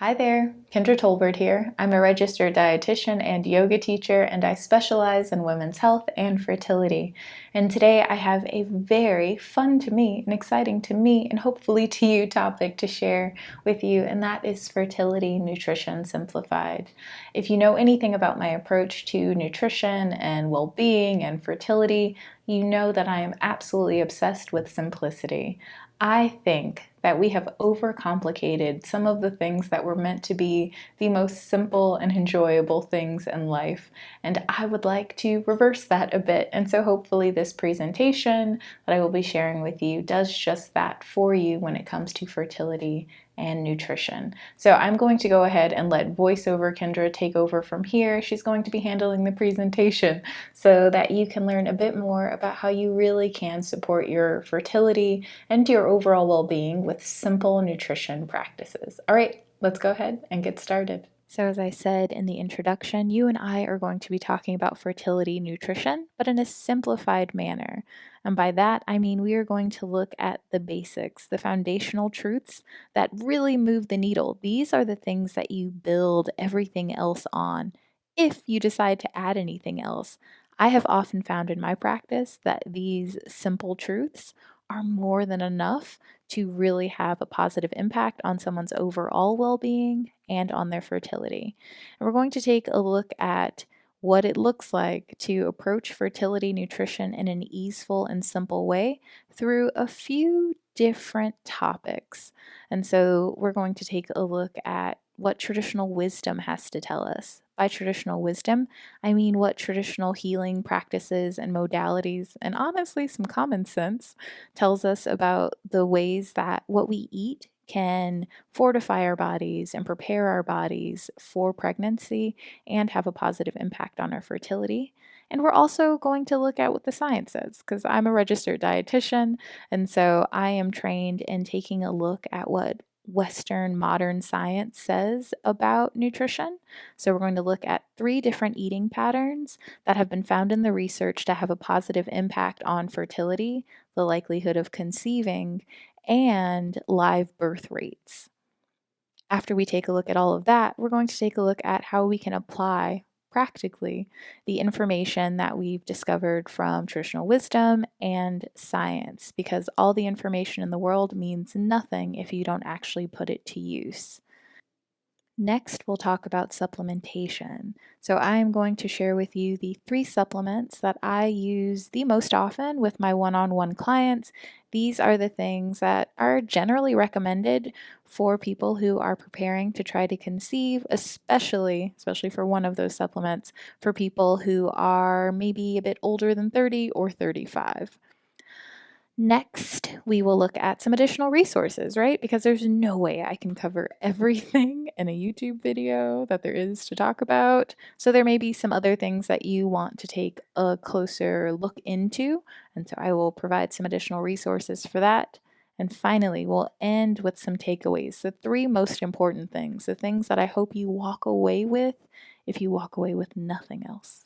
Hi there, Kendra Tolbert here. I'm a registered dietitian and yoga teacher, and I specialize in women's health and fertility. And today I have a very fun to me and exciting to me and hopefully to you topic to share with you, and that is fertility nutrition simplified. If you know anything about my approach to nutrition and well-being and fertility, you know that I am absolutely obsessed with simplicity. I think that we have overcomplicated some of the things that were meant to be the most simple and enjoyable things in life. And I would like to reverse that a bit. And so hopefully this presentation that I will be sharing with you does just that for you when it comes to fertility and nutrition. So I'm going to go ahead and let voiceover Kendra take over from here. She's going to be handling the presentation so that you can learn a bit more about how you really can support your fertility and your overall well-being with simple nutrition practices. All right, let's go ahead and get started. So as I said in the introduction, you and I are going to be talking about fertility nutrition, but in a simplified manner. And by that, I mean we are going to look at the basics, the foundational truths that really move the needle. These are the things that you build everything else on if you decide to add anything else. I have often found in my practice that these simple truths are more than enough to really have a positive impact on someone's overall well-being and on their fertility. And we're going to take a look at what it looks like to approach fertility nutrition in an easeful and simple way through a few different topics. And so we're going to take a look at what traditional wisdom has to tell us. By traditional wisdom, I mean what traditional healing practices and modalities, and honestly, some common sense, tells us about the ways that what we eat can fortify our bodies and prepare our bodies for pregnancy and have a positive impact on our fertility. And we're also going to look at what the science says because I'm a registered dietitian, and so I am trained in taking a look at what Western modern science says about nutrition. So, we're going to look at 3 different eating patterns that have been found in the research to have a positive impact on fertility, the likelihood of conceiving, and live birth rates. After we take a look at all of that, we're going to take a look at how we can apply practically the information that we've discovered from traditional wisdom and science, because all the information in the world means nothing if you don't actually put it to use. Next, we'll talk about supplementation. So, I am going to share with you the 3 supplements that I use the most often with my one on one clients. These are the things that are generally recommended for people who are preparing to try to conceive, especially for one of those supplements, for people who are maybe a bit older than 30 or 35. Next, we will look at some additional resources, right? Because there's no way I can cover everything in a YouTube video that there is to talk about. So there may be some other things that you want to take a closer look into. And so I will provide some additional resources for that. And finally, we'll end with some takeaways, the 3 most important things, the things that I hope you walk away with if you walk away with nothing else.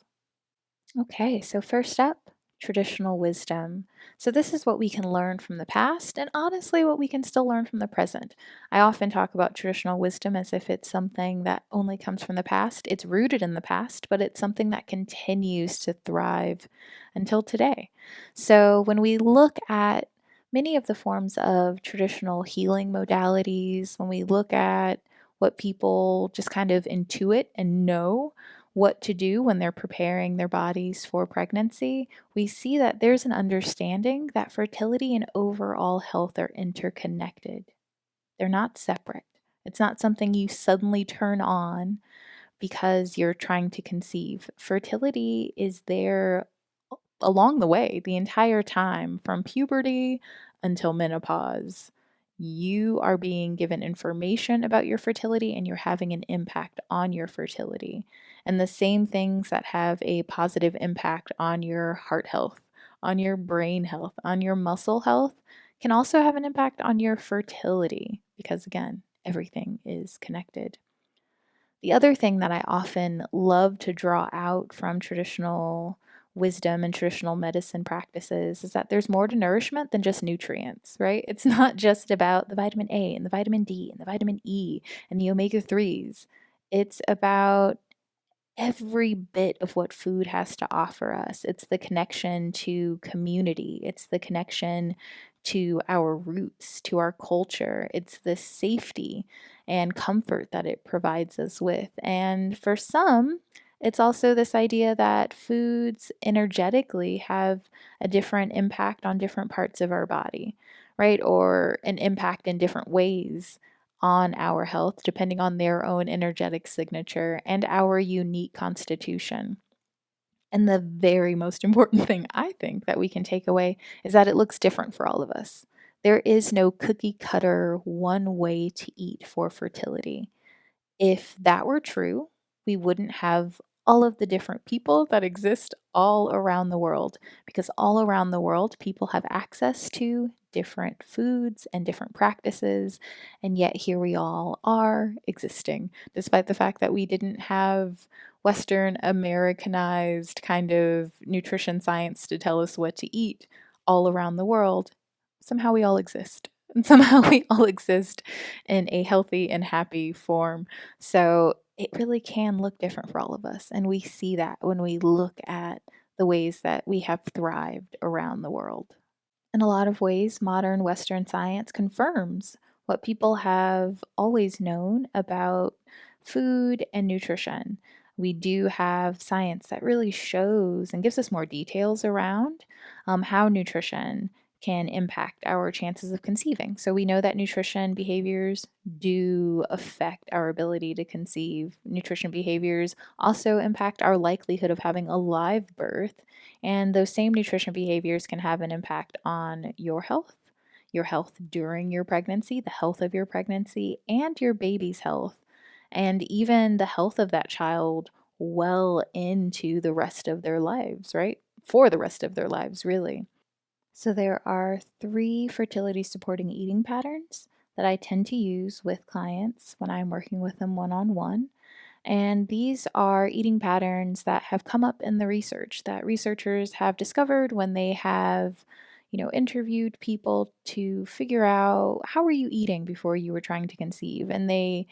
Okay, so first up, traditional wisdom. So, this is what we can learn from the past, and honestly, what we can still learn from the present. I often talk about traditional wisdom as if it's something that only comes from the past. It's rooted in the past, but it's something that continues to thrive until today. So, when we look at many of the forms of traditional healing modalities, when we look at what people just kind of intuit and know, what to do when they're preparing their bodies for pregnancy, we see that there's an understanding that fertility and overall health are interconnected. They're not separate. It's not something you suddenly turn on because you're trying to conceive. Fertility is there along the way, the entire time, from puberty until menopause. You are being given information about your fertility and you're having an impact on your fertility. And the same things that have a positive impact on your heart health, on your brain health, on your muscle health can also have an impact on your fertility because, again, everything is connected. The other thing that I often love to draw out from traditional wisdom and traditional medicine practices is that there's more to nourishment than just nutrients, right? It's not just about the vitamin A and the vitamin D and the vitamin E and the omega 3s. It's about every bit of what food has to offer us. It's the connection to community, it's the connection to our roots, to our culture. It's the safety and comfort that it provides us with. And for some, it's also this idea that foods energetically have a different impact on different parts of our body, right? Or an impact in different ways on our health, depending on their own energetic signature and our unique constitution. And the very most important thing I think that we can take away is that it looks different for all of us. There is no cookie cutter one way to eat for fertility. If that were true, we wouldn't have all of the different people that exist all around the world, because all around the world, people have access to different foods and different practices, and yet here we all are existing, despite the fact that we didn't have Western Americanized kind of nutrition science to tell us what to eat all around the world. Somehow we all exist. And somehow we all exist in a healthy and happy form. So it really can look different for all of us. And we see that when we look at the ways that we have thrived around the world. In a lot of ways, modern Western science confirms what people have always known about food and nutrition. We do have science that really shows and gives us more details around how nutrition can impact our chances of conceiving. So we know that nutrition behaviors do affect our ability to conceive. Nutrition behaviors also impact our likelihood of having a live birth, and those same nutrition behaviors can have an impact on your health during your pregnancy, the health of your pregnancy, and your baby's health, and even the health of that child well into the rest of their lives, right? For the rest of their lives, really. So there are three fertility supporting eating patterns that I tend to use with clients when I'm working with them one on one. And these are eating patterns that have come up in the research that researchers have discovered when they have, interviewed people to figure out how were you eating before you were trying to conceive. And they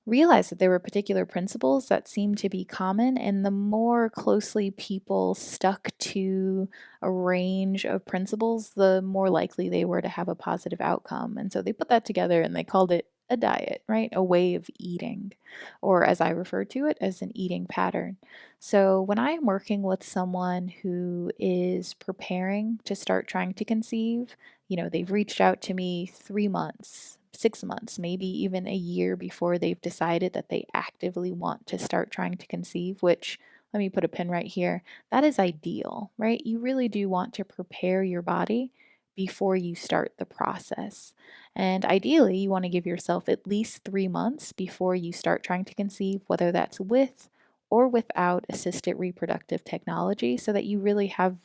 realized that there were particular principles that seemed to be common, and the more closely people stuck to a range of principles, the more likely they were to have a positive outcome. And so they put that together and they called it a diet, right? A way of eating, or as I refer to it, as an eating pattern. So when I'm working with someone who is preparing to start trying to conceive, they've reached out to me 3 months, 6 months, maybe even a year before they've decided that they actively want to start trying to conceive, which, let me put a pin right here, that is ideal, right? You really do want to prepare your body before you start the process. And ideally, you want to give yourself at least 3 months before you start trying to conceive, whether that's with or without assisted reproductive technology, so that you really have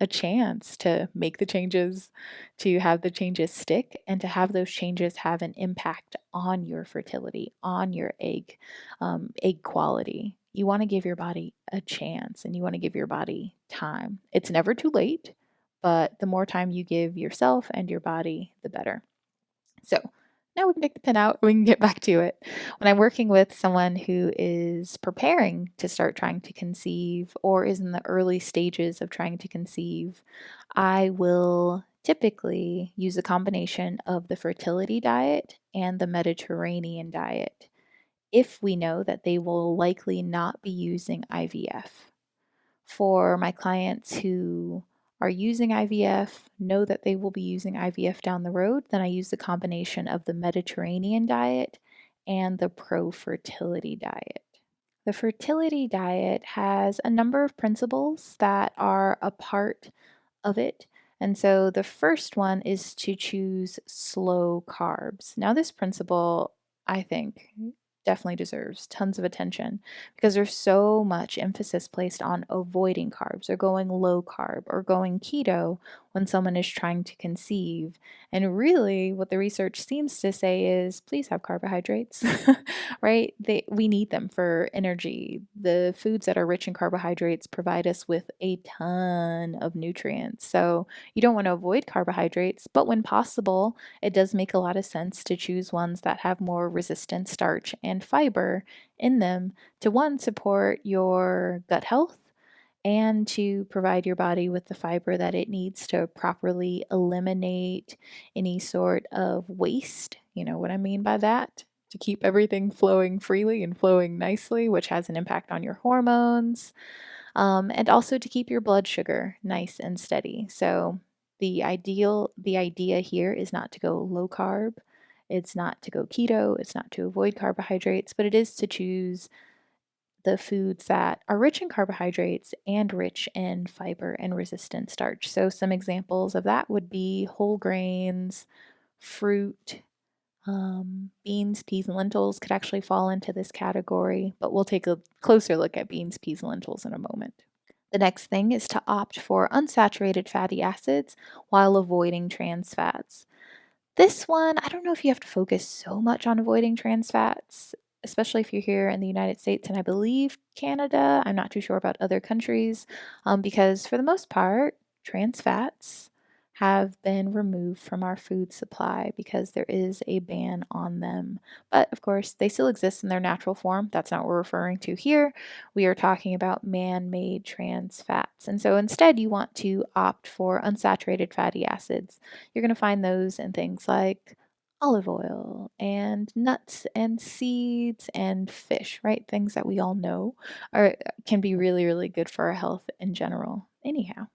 a chance to make the changes, to have the changes stick, and to have those changes have an impact on your fertility, on your egg quality. You want to give your body a chance and you want to give your body time. It's never too late, but the more time you give yourself and your body, the better. So now we can take the pin out, we can get back to it. When I'm working with someone who is preparing to start trying to conceive or is in the early stages of trying to conceive, I will typically use a combination of the fertility diet and the Mediterranean diet if we know that they will likely not be using IVF. For my clients who are using IVF, know that they will be using IVF down the road, then I use the combination of the Mediterranean diet and the pro-fertility diet. The fertility diet has a number of principles that are a part of it. And so the first one is to choose slow carbs. Now, this principle, I think, definitely deserves tons of attention because there's so much emphasis placed on avoiding carbs or going low carb or going keto when someone is trying to conceive. And really, what the research seems to say is please have carbohydrates, right? We need them for energy. The foods that are rich in carbohydrates provide us with a ton of nutrients. So you don't want to avoid carbohydrates, but when possible, it does make a lot of sense to choose ones that have more resistant starch and fiber in them to one, support your gut health and to provide your body with the fiber that it needs to properly eliminate any sort of waste. You know what I mean by that? To keep everything flowing freely and flowing nicely, which has an impact on your hormones, and also to keep your blood sugar nice and steady. So the idea here is not to go low carb. It's not to go keto. It's not to avoid carbohydrates, but it is to choose the foods that are rich in carbohydrates and rich in fiber and resistant starch. So, some examples of that would be whole grains, fruit, beans, peas, and lentils could actually fall into this category, but we'll take a closer look at beans, peas, and lentils in a moment. The next thing is to opt for unsaturated fatty acids while avoiding trans fats. This one, I don't know if you have to focus so much on avoiding trans fats, especially if you're here in the United States and I believe Canada. I'm not too sure about other countries, because for the most part, trans fats have been removed from our food supply because there is a ban on them. But of course, they still exist in their natural form. That's not what we're referring to here. We are talking about man made trans fats. And so instead, you want to opt for unsaturated fatty acids. You're going to find those in things like olive oil and nuts and seeds and fish, right? Things that we all know can be really, really good for our health in general. Anyhow.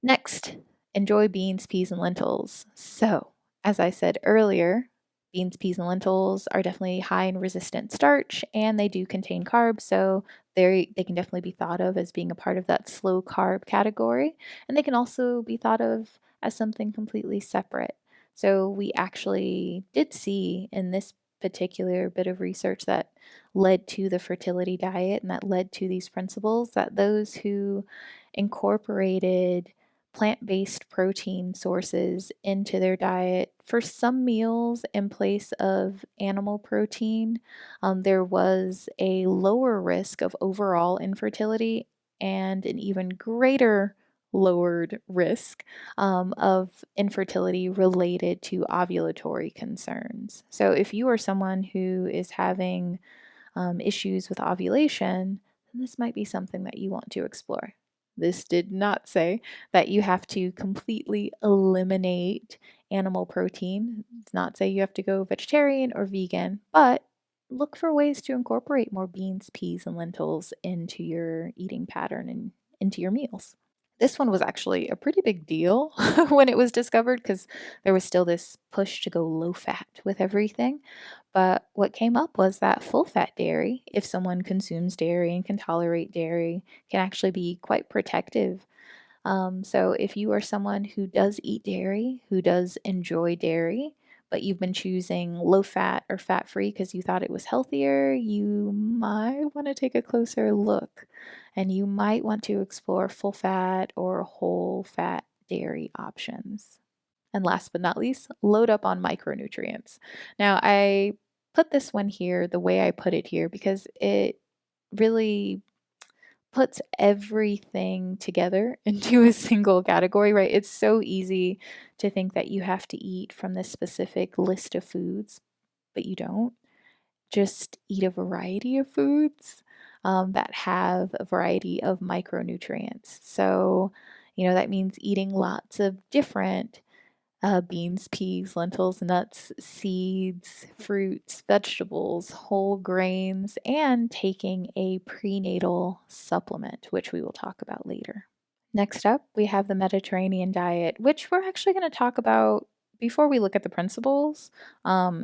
Next, enjoy beans, peas, and lentils. So, as I said earlier, beans, peas, and lentils are definitely high in resistant starch and they do contain carbs. So, they can definitely be thought of as being a part of that slow carb category. And they can also be thought of as something completely separate. So, we actually did see in this particular bit of research that led to the fertility diet and that led to these principles that those who incorporated plant-based protein sources into their diet for some meals in place of animal protein, there was a lower risk of overall infertility and an even greater lowered risk of infertility related to ovulatory concerns. So, if you are someone who is having issues with ovulation, then this might be something that you want to explore. This did not say that you have to completely eliminate animal protein. It does not say you have to go vegetarian or vegan, but look for ways to incorporate more beans, peas, and lentils into your eating pattern and into your meals. This one was actually a pretty big deal when it was discovered because there was still this push to go low fat with everything. But what came up was that full fat dairy, if someone consumes dairy and can tolerate dairy, can actually be quite protective. So if you are someone who does eat dairy, who does enjoy dairy, but you've been choosing low fat or fat free because you thought it was healthier, you might want to take a closer look and you might want to explore full fat or whole fat dairy options. And last but not least, load up on micronutrients. Now, I put this one here the way I put it here because it really puts everything together into a single category, right? It's so easy to think that you have to eat from this specific list of foods, but you don't. Just eat a variety of foods that have a variety of micronutrients. So, that means eating lots of different beans, peas, lentils, nuts, seeds, fruits, vegetables, whole grains, and taking a prenatal supplement, which we will talk about later. Next up, we have the Mediterranean diet, which we're actually going to talk about before we look at the principles,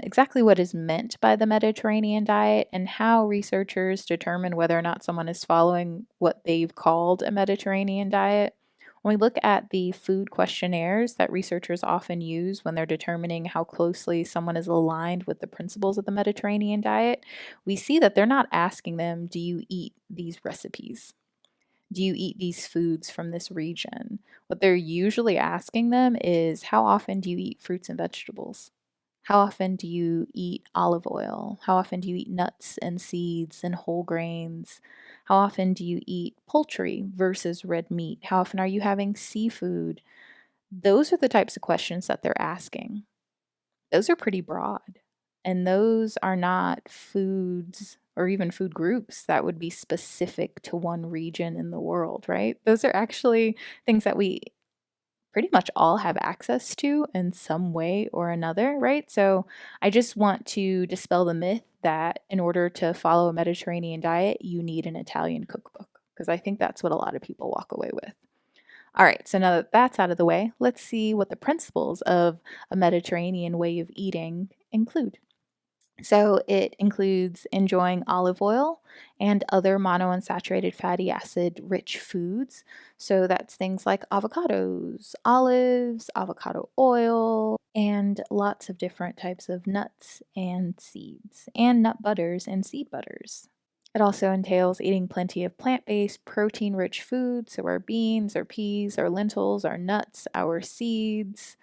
exactly what is meant by the Mediterranean diet and how researchers determine whether or not someone is following what they've called a Mediterranean diet. When we look at the food questionnaires that researchers often use when they're determining how closely someone is aligned with the principles of the Mediterranean diet, we see that they're not asking them, do you eat these recipes? do you eat these foods from this region? What they're usually asking them is, how often do you eat fruits and vegetables? How often do you eat olive oil? How often do you eat nuts and seeds and whole grains? How often do you eat poultry versus red meat? How often are you having seafood? Those are the types of questions that they're asking. Those are pretty broad. And those are not foods or even food groups that would be specific to one region in the world, right? Those are actually things that we pretty much all have access to in some way or another, right? So I just want to dispel the myth that in order to follow a Mediterranean diet, you need an Italian cookbook, because I think that's what a lot of people walk away with. All right, so now that that's out of the way, let's see what the principles of a Mediterranean way of eating include. So it includes enjoying olive oil and other monounsaturated fatty acid rich foods. So that's things like avocados, olives, avocado oil, and lots of different types of nuts and seeds, and nut butters and seed butters. It also entails eating plenty of plant based, protein rich foods. So our beans, our peas, our lentils, our nuts, our seeds,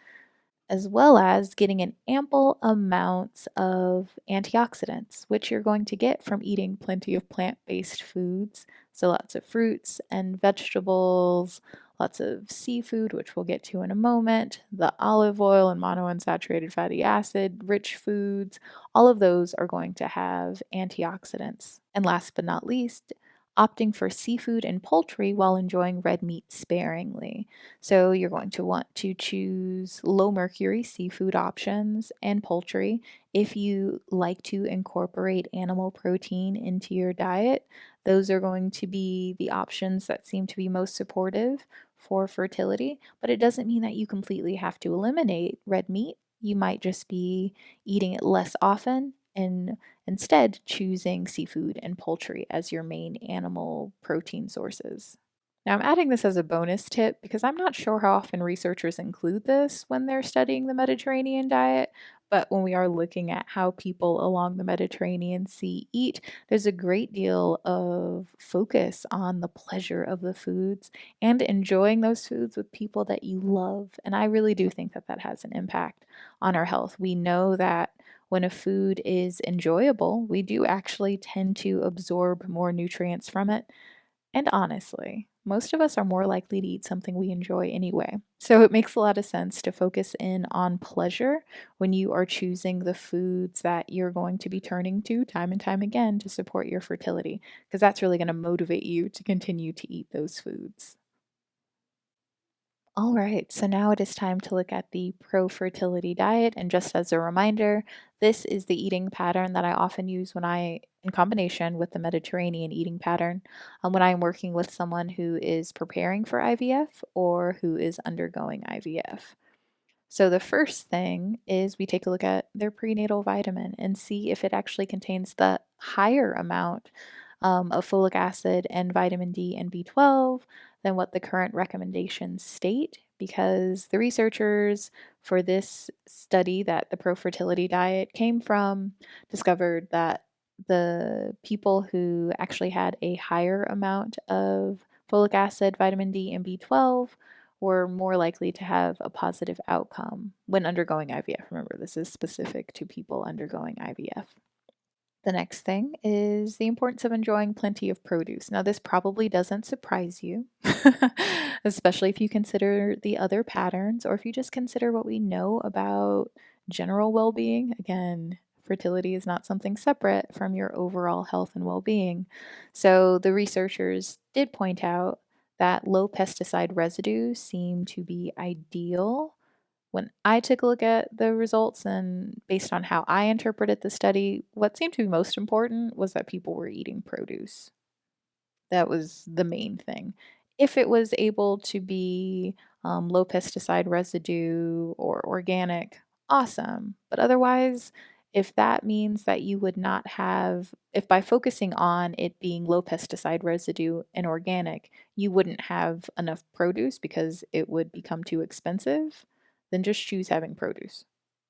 as well as getting an ample amount of antioxidants, which you're going to get from eating plenty of plant based foods. So, lots of fruits and vegetables, lots of seafood, which we'll get to in a moment, the olive oil and monounsaturated fatty acid rich foods. All of those are going to have antioxidants. And last but not least, opting for seafood and poultry while enjoying red meat sparingly. So you're going to want to choose low mercury seafood options and poultry. If you like to incorporate animal protein into your diet, those are going to be the options that seem to be most supportive for fertility. But it doesn't mean that you completely have to eliminate red meat. You might just be eating it less often and instead choosing seafood and poultry as your main animal protein sources. Now, I'm adding this as a bonus tip because I'm not sure how often researchers include this when they're studying the Mediterranean diet. But when we are looking at how people along the Mediterranean Sea eat, there's a great deal of focus on the pleasure of the foods and enjoying those foods with people that you love. And I really do think that that has an impact on our health. We know that when a food is enjoyable, we do actually tend to absorb more nutrients from it. And honestly, most of us are more likely to eat something we enjoy anyway. So it makes a lot of sense to focus in on pleasure when you are choosing the foods that you're going to be turning to time and time again to support your fertility, because that's really going to motivate you to continue to eat those foods. All right, so now it is time to look at the pro-fertility diet. And just as a reminder, this is the eating pattern that I often use in combination with the Mediterranean eating pattern, when I'm working with someone who is preparing for IVF or who is undergoing IVF. So the first thing is we take a look at their prenatal vitamin and see if it actually contains the higher amount of folic acid and vitamin D and B12 than what the current recommendations state, because the researchers for this study that the pro-fertility diet came from discovered that the people who actually had a higher amount of folic acid, vitamin D, and B12 were more likely to have a positive outcome when undergoing IVF. Remember, this is specific to people undergoing IVF. The next thing is the importance of enjoying plenty of produce. Now, this probably doesn't surprise you, especially if you consider the other patterns or if you just consider what we know about general well being. Again, fertility is not something separate from your overall health and well being. So, the researchers did point out that low pesticide residues seem to be ideal. When I took a look at the results and based on how I interpreted the study, what seemed to be most important was that people were eating produce. That was the main thing. If it was able to be low pesticide residue or organic, awesome. But otherwise, if that means that you would not have, if by focusing on it being low pesticide residue and organic, you wouldn't have enough produce because it would become too expensive, then just choose having produce.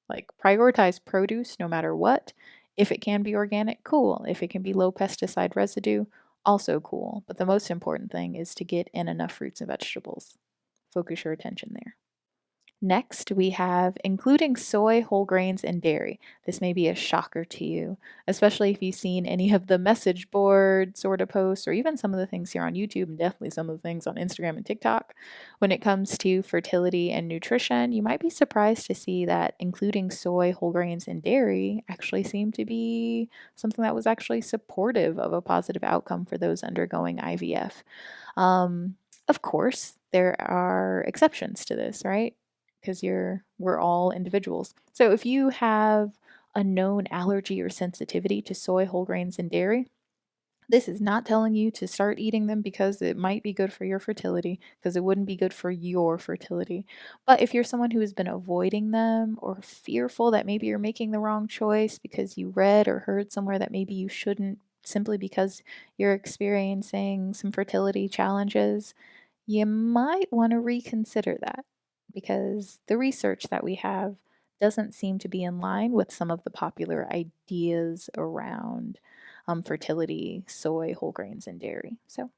Like, prioritize produce no matter what. If it can be organic, cool. If it can be low pesticide residue, Also cool, but the most important thing is to get in enough fruits and vegetables. Focus your attention there. Next, we have including soy, whole grains, and dairy. This may be a shocker to you, especially if you've seen any of the message board sort of posts or even some of the things here on YouTube and definitely some of the things on Instagram and TikTok. When it comes to fertility and nutrition, you might be surprised to see that including soy, whole grains, and dairy actually seem to be something that was actually supportive of a positive outcome for those undergoing IVF. Um, of course, there are exceptions to this, right? Because we're all individuals. So if you have a known allergy or sensitivity to soy, whole grains, and dairy, this is not telling you to start eating them because it might be good for your fertility, because it wouldn't be good for your fertility. But if you're someone who has been avoiding them or fearful that maybe you're making the wrong choice because you read or heard somewhere that maybe you shouldn't simply because you're experiencing some fertility challenges, you might want to reconsider that because the research that we have doesn't seem to be in line with some of the popular ideas around fertility, soy, whole grains, and dairy. So,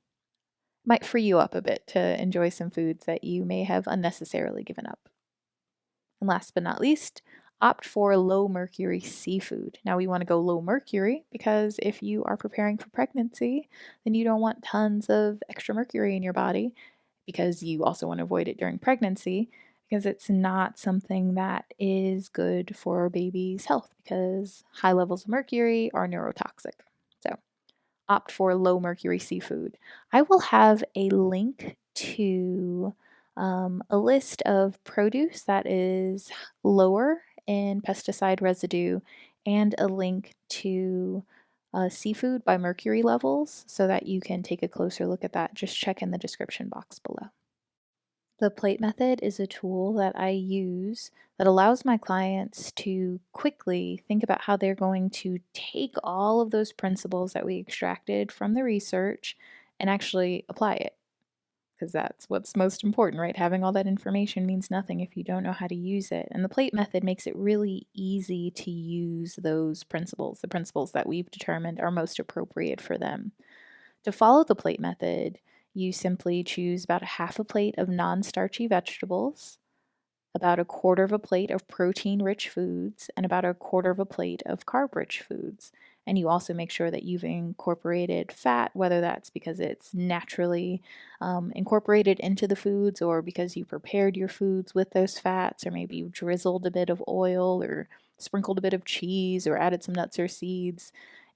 might free you up a bit to enjoy some foods that you may have unnecessarily given up. And last but not least, opt for low mercury seafood. Now, we want to go low mercury because if you are preparing for pregnancy, then you don't want tons of extra mercury in your body because you also want to avoid it during pregnancy because it's not something that is good for a baby's health because high levels of mercury are neurotoxic. So, opt for low mercury seafood. I will have a link to a list of produce that is lower in pesticide residue and a link to seafood by mercury levels so that you can take a closer look at that. Just check in the description box below. The plate method is a tool that I use that allows my clients to quickly think about how they're going to take all of those principles that we extracted from the research and actually apply it. Because that's what's most important, right? Having all that information means nothing if you don't know how to use it. And the plate method makes it really easy to use those principles, the principles that we've determined are most appropriate for them. To follow the plate method, you simply choose about a half a plate of non-starchy vegetables, about a quarter of a plate of protein-rich foods, and about a quarter of a plate of carb-rich foods. And you also make sure that you've incorporated fat, whether that's because it's naturally incorporated into the foods or because you prepared your foods with those fats, or maybe you drizzled a bit of oil or sprinkled a bit of cheese or added some nuts or seeds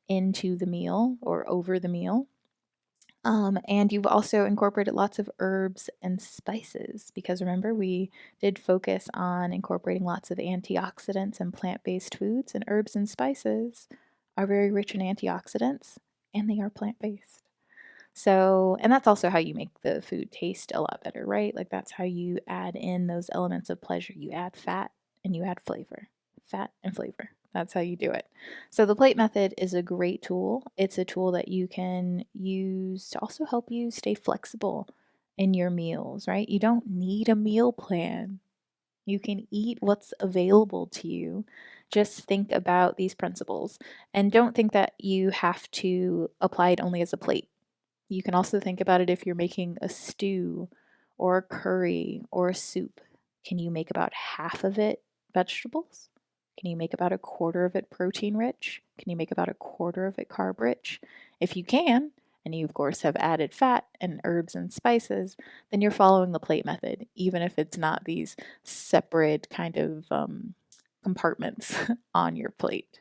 into the meal or over the meal. And you've also incorporated lots of herbs and spices because remember, we did focus on incorporating lots of antioxidants and plant-based foods, and herbs and spices are very rich in antioxidants and they are plant-based. So, and that's also how you make the food taste a lot better, right? Like that's how you add in those elements of pleasure. You add fat and you add flavor. Fat and flavor. That's how you do it. So the plate method is a great tool. It's a tool that you can use to also help you stay flexible in your meals, right? You don't need a meal plan. You can eat what's available to you. Just think about these principles and don't think that you have to apply it only as a plate. You can also think about it if you're making a stew or a curry or a soup. Can you make about half of it vegetables? Can you make about a quarter of it protein rich? Can you make about a quarter of it carb rich? If you can, and you of course have added fat and herbs and spices, then you're following the plate method, even if it's not these separate kind of compartments on your plate.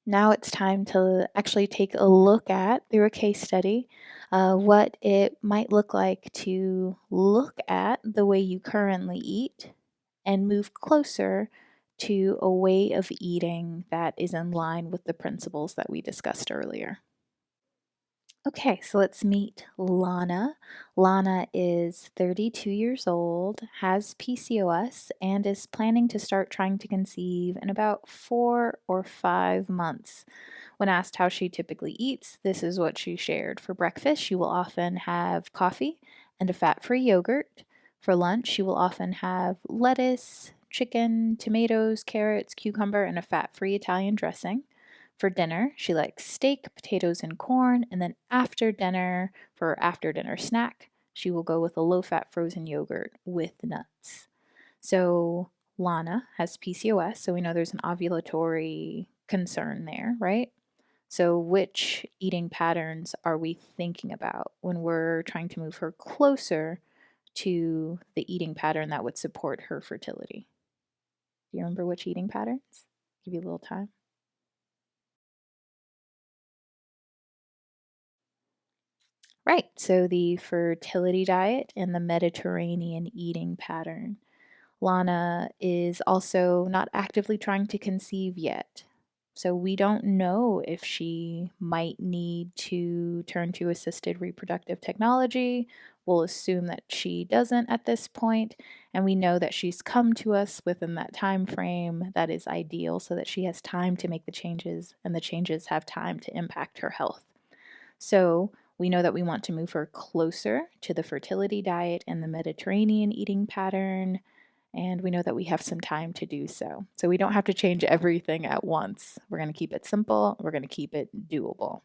Now it's time to actually take a look at, through a case study, what it might look like to look at the way you currently eat and move closer to a way of eating that is in line with the principles that we discussed earlier. Okay, so let's meet Lana. Lana is 32 years old, has PCOS, and is planning to start trying to conceive in about 4 or 5 months. When asked how she typically eats, this is what she shared. For breakfast, she will often have coffee and a fat-free yogurt. For lunch, she will often have lettuce, chicken, tomatoes, carrots, cucumber, and a fat-free Italian dressing. For dinner, she likes steak, potatoes, and corn. And then after dinner, for her after dinner snack, she will go with a low fat frozen yogurt with nuts. So Lana has PCOS, so we know there's an ovulatory concern there, right? So, which eating patterns are we thinking about when we're trying to move her closer to the eating pattern that would support her fertility? Do you remember which eating patterns? Give you a little time. Right. So the fertility diet and the Mediterranean eating pattern. Lana is also not actively trying to conceive yet. So we don't know if she might need to turn to assisted reproductive technology. We'll assume that she doesn't at this point, and we know that she's come to us within that time frame that is ideal so that she has time to make the changes and the changes have time to impact her health. So we know that we want to move her closer to the fertility diet and the Mediterranean eating pattern. And we know that we have some time to do so. So we don't have to change everything at once. We're going to keep it simple. We're going to keep it doable.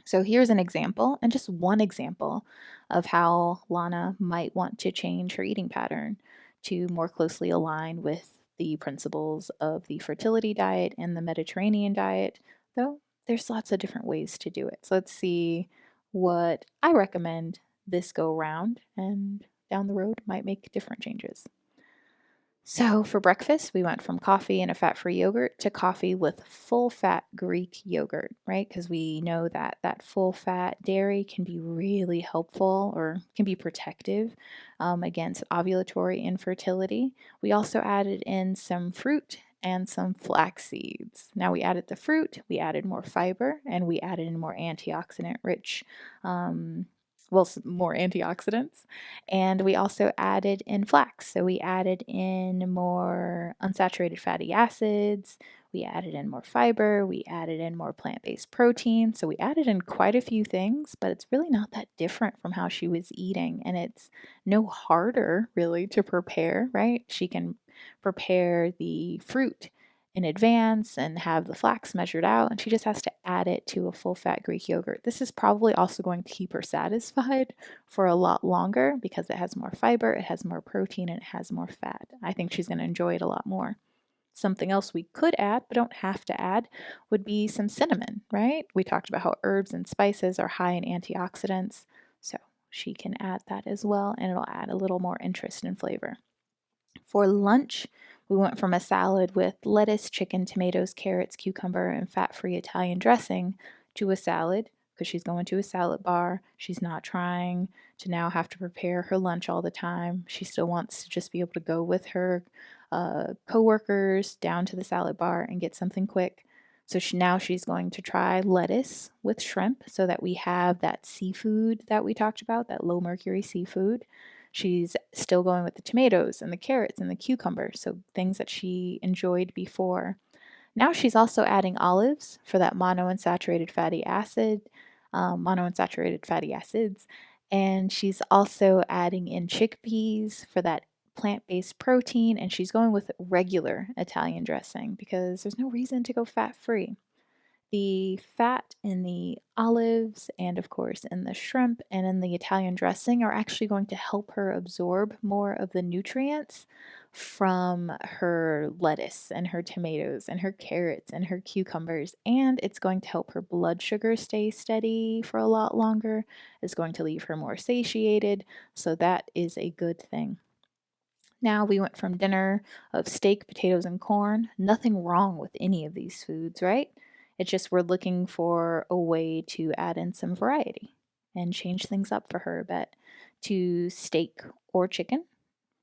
So here's an example, and just one example, of how Lana might want to change her eating pattern to more closely align with the principles of the fertility diet and the Mediterranean diet, though there's lots of different ways to do it. So let's see what I recommend this go round, and down the road might make different changes. So for breakfast, we went from coffee and a fat-free yogurt to coffee with full-fat Greek yogurt, right? Because we know that that full-fat dairy can be really helpful or can be protective against ovulatory infertility. We also added in some fruit and some flax seeds. Now we added the fruit, we added more fiber, and we added in more antioxidant-rich more antioxidants. And we also added in flax. So we added in more unsaturated fatty acids. We added in more fiber. We added in more plant based protein. So we added in quite a few things, but it's really not that different from how she was eating. And it's no harder, really, to prepare, right? She can prepare the fruit in advance and have the flax measured out, and she just has to add it to a full fat Greek yogurt. This is probably also going to keep her satisfied for a lot longer because it has more fiber, it has more protein, and it has more fat. I think she's going to enjoy it a lot more. Something else we could add, but don't have to add, would be some cinnamon, right? We talked about how herbs and spices are high in antioxidants, so she can add that as well, and it'll add a little more interest and flavor. For lunch, we went from a salad with lettuce, chicken, tomatoes, carrots, cucumber, and fat-free Italian dressing to a salad because she's going to a salad bar. She's not trying to now have to prepare her lunch all the time. She still wants to just be able to go with her coworkers down to the salad bar and get something quick. So now she's going to try lettuce with shrimp so that we have that seafood that we talked about, that low mercury seafood. She's still going with the tomatoes and the carrots and the cucumbers, so things that she enjoyed before. Now she's also adding olives for that monounsaturated fatty acids, and she's also adding in chickpeas for that plant-based protein, and she's going with regular Italian dressing because there's no reason to go fat-free. The fat in the olives and, of course, in the shrimp and in the Italian dressing are actually going to help her absorb more of the nutrients from her lettuce and her tomatoes and her carrots and her cucumbers. And it's going to help her blood sugar stay steady for a lot longer. It's going to leave her more satiated. So that is a good thing. Now we went from dinner of steak, potatoes, and corn. Nothing wrong with any of these foods, right? It's just we're looking for a way to add in some variety and change things up for her a bit to steak or chicken.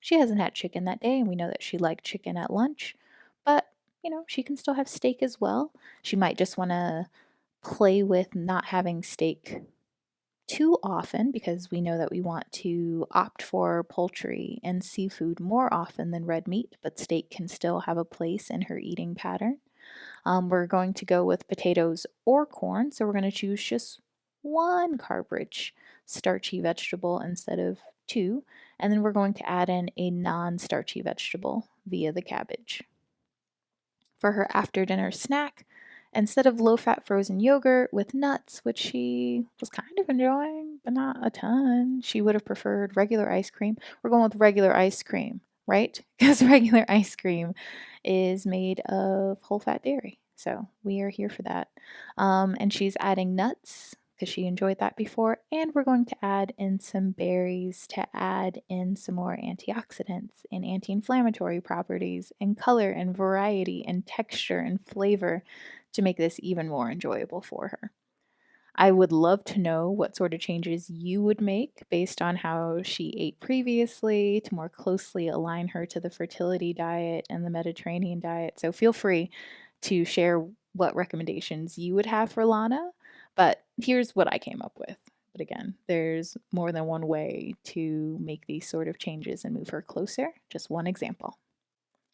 She hasn't had chicken that day, and we know that she liked chicken at lunch, but she can still have steak as well. She might just want to play with not having steak too often because we know that we want to opt for poultry and seafood more often than red meat, but steak can still have a place in her eating pattern. We're going to go with potatoes or corn, so we're going to choose just one carb-rich starchy vegetable instead of two, and then we're going to add in a non-starchy vegetable via the cabbage. For her after dinner snack, Instead of low-fat frozen yogurt with nuts, which she was kind of enjoying, but not a ton, she would have preferred regular ice cream. We're going with regular ice cream, right? Because regular ice cream is made of whole-fat dairy. So we are here for that. And she's adding nuts because she enjoyed that before. And we're going to add in some berries to add in some more antioxidants and anti-inflammatory properties and color and variety and texture and flavor to make this even more enjoyable for her. I would love to know what sort of changes you would make based on how she ate previously to more closely align her to the fertility diet and the Mediterranean diet. So feel free to share what recommendations you would have for Lana. But here's what I came up with. But again, there's more than one way to make these sort of changes and move her closer. Just one example.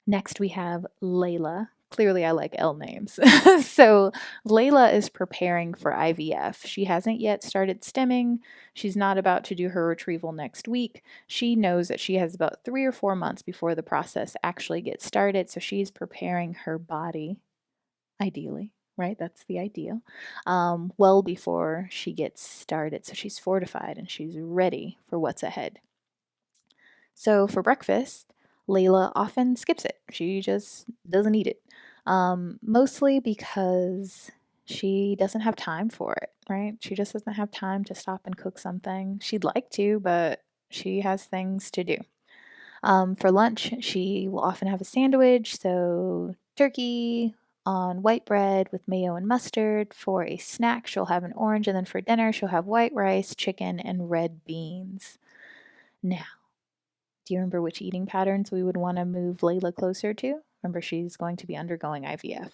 Next, we have Layla. Clearly, I like L names. So, Layla is preparing for IVF. She hasn't yet started stimming. She's not about to do her retrieval next week. She knows that she has about 3 or 4 months before the process actually gets started. So, she's preparing her body, ideally, right? That's the ideal, well before she gets started. So, she's fortified and she's ready for what's ahead. So for breakfast, Layla often skips it. She just doesn't eat it. Mostly because she doesn't have time for it, right? She just doesn't have time to stop and cook something. She'd like to, but she has things to do. For lunch, she will often have a sandwich, so turkey on white bread with mayo and mustard. For a snack, she'll have an orange, and then for dinner, she'll have white rice, chicken, and red beans. Now, do you remember which eating patterns we would want to move Layla closer to? Remember, she's going to be undergoing IVF.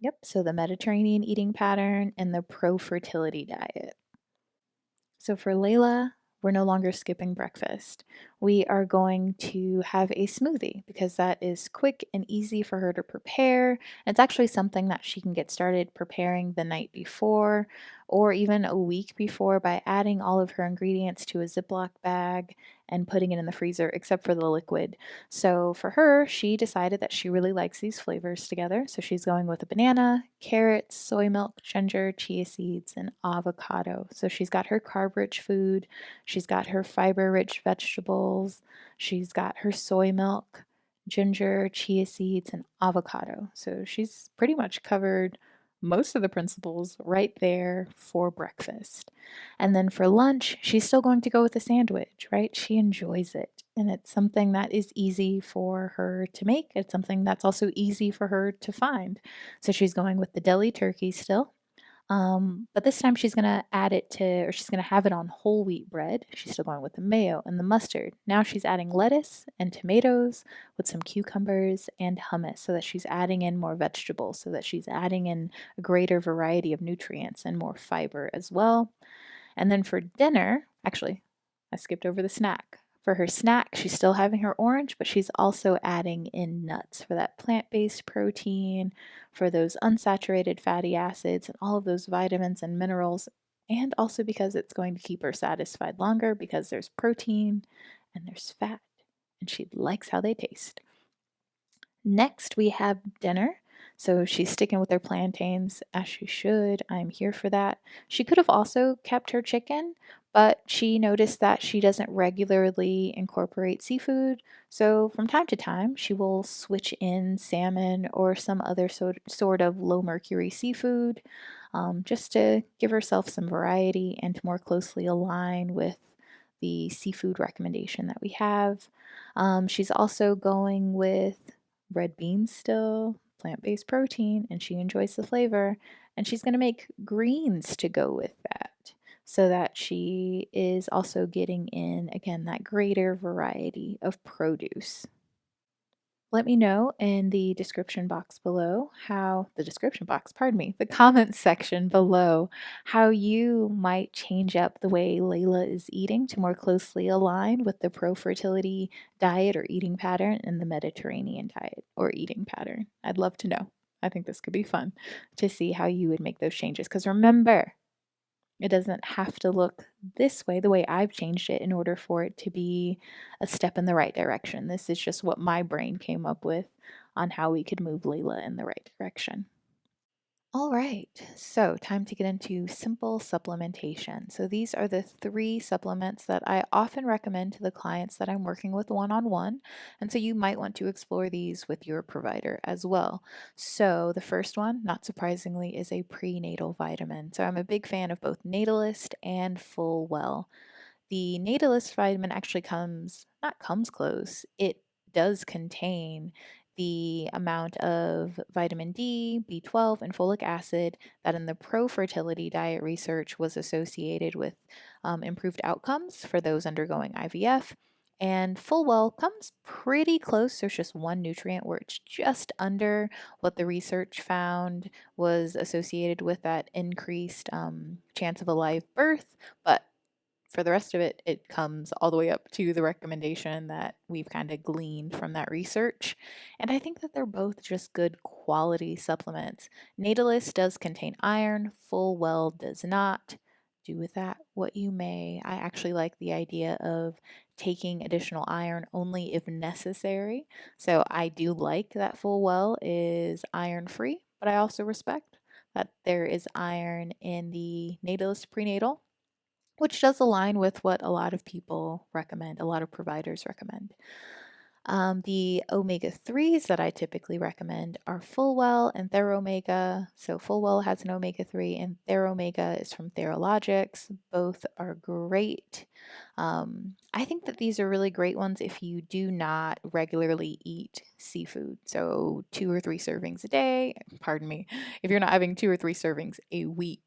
Yep, so the Mediterranean eating pattern and the pro-fertility diet. So for Layla, we're no longer skipping breakfast. We are going to have a smoothie because that is quick and easy for her to prepare. It's actually something that she can get started preparing the night before or even a week before by adding all of her ingredients to a Ziploc bag and putting it in the freezer, except for the liquid. So for her, she decided that she really likes these flavors together. So she's going with a banana, carrots, soy milk, ginger, chia seeds, and avocado. So she's got her carb-rich food, she's got her fiber-rich vegetables, she's got her soy milk, ginger, chia seeds, and avocado. So she's pretty much covered most of the principles right there for breakfast. And then for lunch, she's still going to go with a sandwich, right? She enjoys it. And it's something that is easy for her to make. It's something that's also easy for her to find. So she's going with the deli turkey still. But this time she's going to add it to, or she's going to have it on whole wheat bread. She's still going with the mayo and the mustard. Now she's adding lettuce and tomatoes with some cucumbers and hummus so that she's adding in more vegetables, so that she's adding in a greater variety of nutrients and more fiber as well. And then for dinner, actually, I skipped over the snack. For her snack, she's still having her orange, but she's also adding in nuts for that plant-based protein, for those unsaturated fatty acids, and all of those vitamins and minerals, and also because it's going to keep her satisfied longer because there's protein and there's fat, and she likes how they taste. Next, we have dinner. So she's sticking with her plantains as she should. I'm here for that. She could have also kept her chicken, but she noticed that she doesn't regularly incorporate seafood. So from time to time, she will switch in salmon or some other sort of low mercury seafood just to give herself some variety and to more closely align with the seafood recommendation that we have. She's also going with red beans still, plant-based protein, and she enjoys the flavor. And she's going to make greens to go with that so that she is also getting in, again, that greater variety of produce. Let me know in the description box below the comment section below, how you might change up the way Layla is eating to more closely align with the pro-fertility diet or eating pattern and the Mediterranean diet or eating pattern. I'd love to know. I think this could be fun to see how you would make those changes. Because remember, It doesn't have to look this way, the way I've changed it, in order for it to be a step in the right direction. This is just what my brain came up with on how we could move Layla in the right direction. All right, so time to get into simple supplementation. So these are the 3 supplements that I often recommend to the clients that I'm working with one-on-one. And so you might want to explore these with your provider as well. So the first one, not surprisingly, is a prenatal vitamin. So I'm a big fan of both Natalist and Full Well. The Natalist vitamin actually not comes close, it does contain the amount of vitamin D, B12, and folic acid that in the pro-fertility diet research was associated with improved outcomes for those undergoing IVF. And Full Well comes pretty close. There's just one nutrient where it's just under what the research found was associated with that increased chance of a live birth, but for the rest of it, it comes all the way up to the recommendation that we've kind of gleaned from that research. And I think that they're both just good quality supplements. Natalist does contain iron, Full Well does not. Do with that what you may. I actually like the idea of taking additional iron only if necessary. So I do like that Full Well is iron free, but I also respect that there is iron in the Natalist prenatal, which does align with what a lot of people recommend, a lot of providers recommend. The omega 3s that I typically recommend are Full Well and Theromega. So, Full Well has an omega 3, and Theromega is from Theralogics. Both are great. I think that these are really great ones if you do not regularly eat seafood. So, 2 or 3 servings a day, pardon me, if you're not having 2 or 3 servings a week,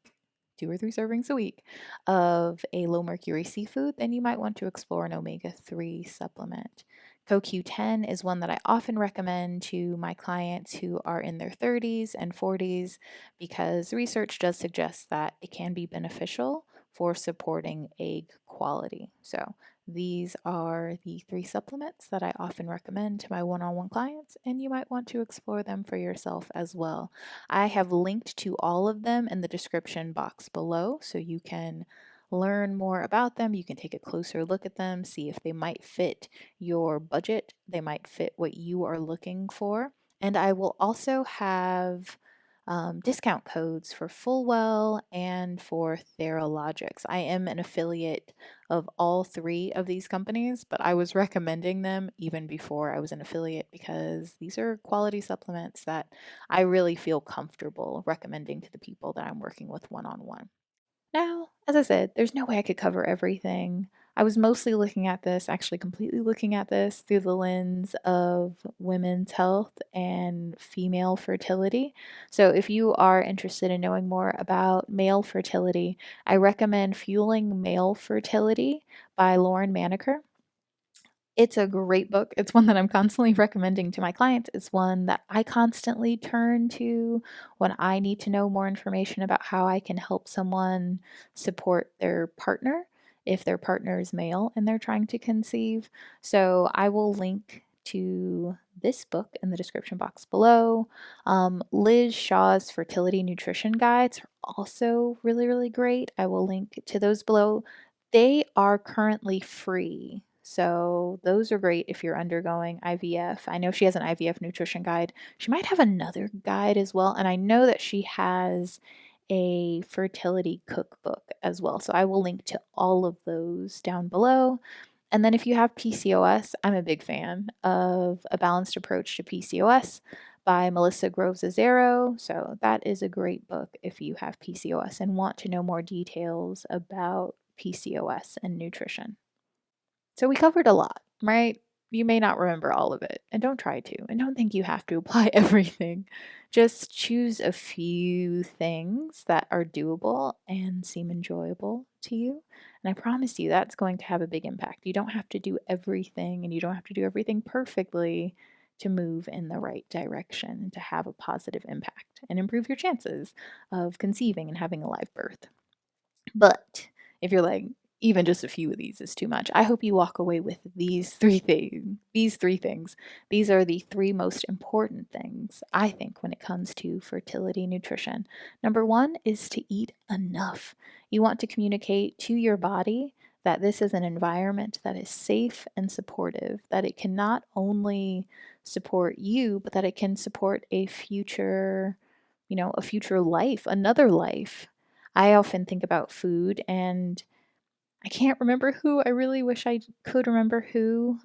2 or 3 servings a week of a low mercury seafood, then you might want to explore an omega 3 supplement. CoQ10 is one that I often recommend to my clients who are in their 30s and 40s because research does suggest that it can be beneficial for supporting egg quality. So, these are the 3 supplements that I often recommend to my one-on-one clients, and you might want to explore them for yourself as well. I have linked to all of them in the description box below, so you can learn more about them. You can take a closer look at them, see if they might fit your budget, they might fit what you are looking for. And I will also have discount codes for Full Well and for Theralogics. I am an affiliate of all 3 of these companies, but I was recommending them even before I was an affiliate because these are quality supplements that I really feel comfortable recommending to the people that I'm working with one-on-one. Now, as I said, there's no way I could cover everything. I was mostly looking at this, actually completely looking at this through the lens of women's health and female fertility. So if you are interested in knowing more about male fertility, I recommend Fueling Male Fertility by Lauren Maneker. It's a great book. It's one that I'm constantly recommending to my clients. It's one that I constantly turn to when I need to know more information about how I can help someone support their partner if their partner is male and they're trying to conceive. So I will link to this book in the description box below. Liz Shaw's fertility nutrition guides are also really, really great. I will link to those below. They are currently free. So those are great if you're undergoing IVF. I know she has an IVF nutrition guide. She might have another guide as well. And I know that she has a fertility cookbook as well. So I will link to all of those down below. And then if you have PCOS, I'm a big fan of A Balanced Approach to PCOS by Melissa Groves-Azero. So that is a great book if you have PCOS and want to know more details about PCOS and nutrition. So we covered a lot, right? You may not remember all of it, and don't try to, and don't think you have to apply everything. Just choose a few things that are doable and seem enjoyable to you. And I promise you that's going to have a big impact. You don't have to do everything, and you don't have to do everything perfectly to move in the right direction and to have a positive impact and improve your chances of conceiving and having a live birth. But if you're like, even just a few of these is too much. I hope you walk away with these three things. These three things. These are the three most important things, I think, when it comes to fertility nutrition. Number one is to eat enough. You want to communicate to your body that this is an environment that is safe and supportive, that it can not only support you, but that it can support a future, a future life, another life. I often think about food and I can't remember who. I really wish I could remember who,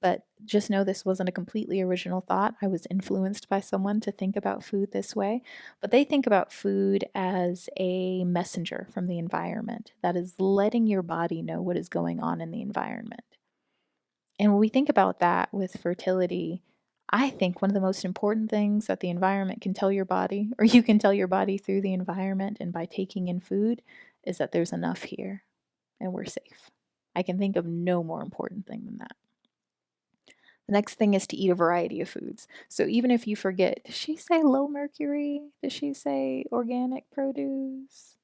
but just know this wasn't a completely original thought. I was influenced by someone to think about food this way. But they think about food as a messenger from the environment that is letting your body know what is going on in the environment. And when we think about that with fertility, I think one of the most important things that the environment can tell your body, or you can tell your body through the environment and by taking in food, is that there's enough here and we're safe. I can think of no more important thing than that. The next thing is to eat a variety of foods. So even if you forget, does she say low mercury? Does she say organic produce?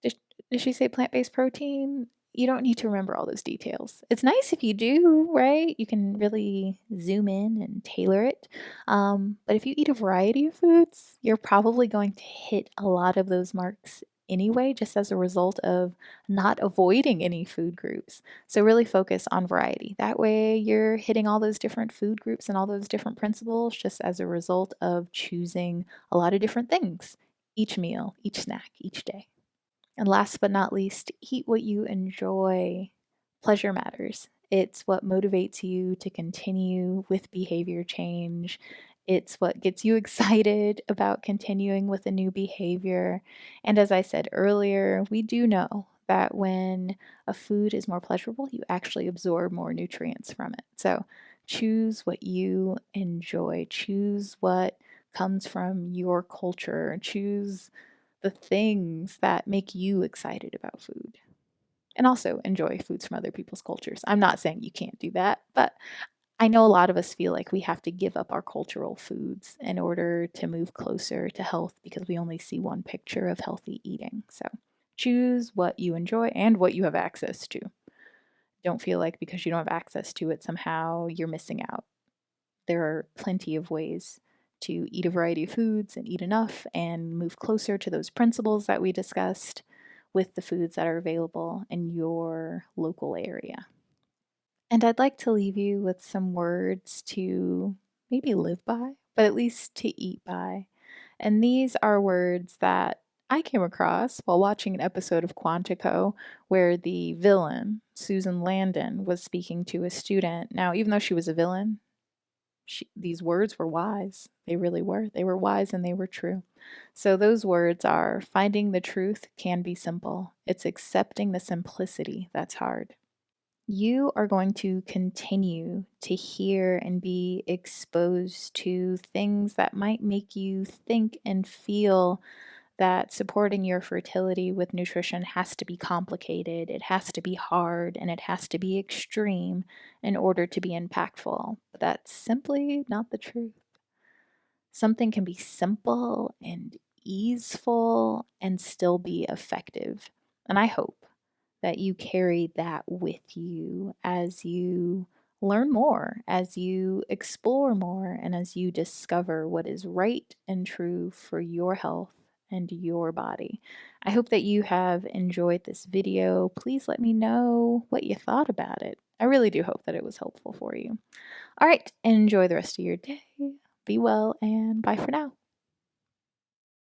Does she say plant-based protein? You don't need to remember all those details. It's nice if you do, right? You can really zoom in and tailor it. But if you eat a variety of foods, you're probably going to hit a lot of those marks anyway, just as a result of not avoiding any food groups. So really focus on variety. That way you're hitting all those different food groups and all those different principles just as a result of choosing a lot of different things each meal, each snack, each day. And last but not least, eat what you enjoy. Pleasure matters. It's what motivates you to continue with behavior change. It's what gets you excited about continuing with a new behavior. And as I said earlier, we do know that when a food is more pleasurable, you actually absorb more nutrients from it. So choose what you enjoy, choose what comes from your culture, choose the things that make you excited about food. And also enjoy foods from other people's cultures. I'm not saying you can't do that, but I know a lot of us feel like we have to give up our cultural foods in order to move closer to health because we only see one picture of healthy eating. So choose what you enjoy and what you have access to. Don't feel like because you don't have access to it, somehow you're missing out. There are plenty of ways to eat a variety of foods and eat enough and move closer to those principles that we discussed with the foods that are available in your local area. And I'd like to leave you with some words to maybe live by, but at least to eat by. And these are words that I came across while watching an episode of Quantico where the villain, Susan Landon, was speaking to a student. Now, even though she was a villain, these words were wise. They really were. They were wise and they were true. So those words are finding the truth can be simple. It's accepting the simplicity that's hard. You are going to continue to hear and be exposed to things that might make you think and feel that supporting your fertility with nutrition has to be complicated, it has to be hard, and it has to be extreme in order to be impactful. But that's simply not the truth. Something can be simple and easeful and still be effective. And I hope that you carry that with you as you learn more, as you explore more, and as you discover what is right and true for your health and your body. I hope that you have enjoyed this video. Please let me know what you thought about it. I really do hope that it was helpful for you. All right, enjoy the rest of your day. Be well and bye for now.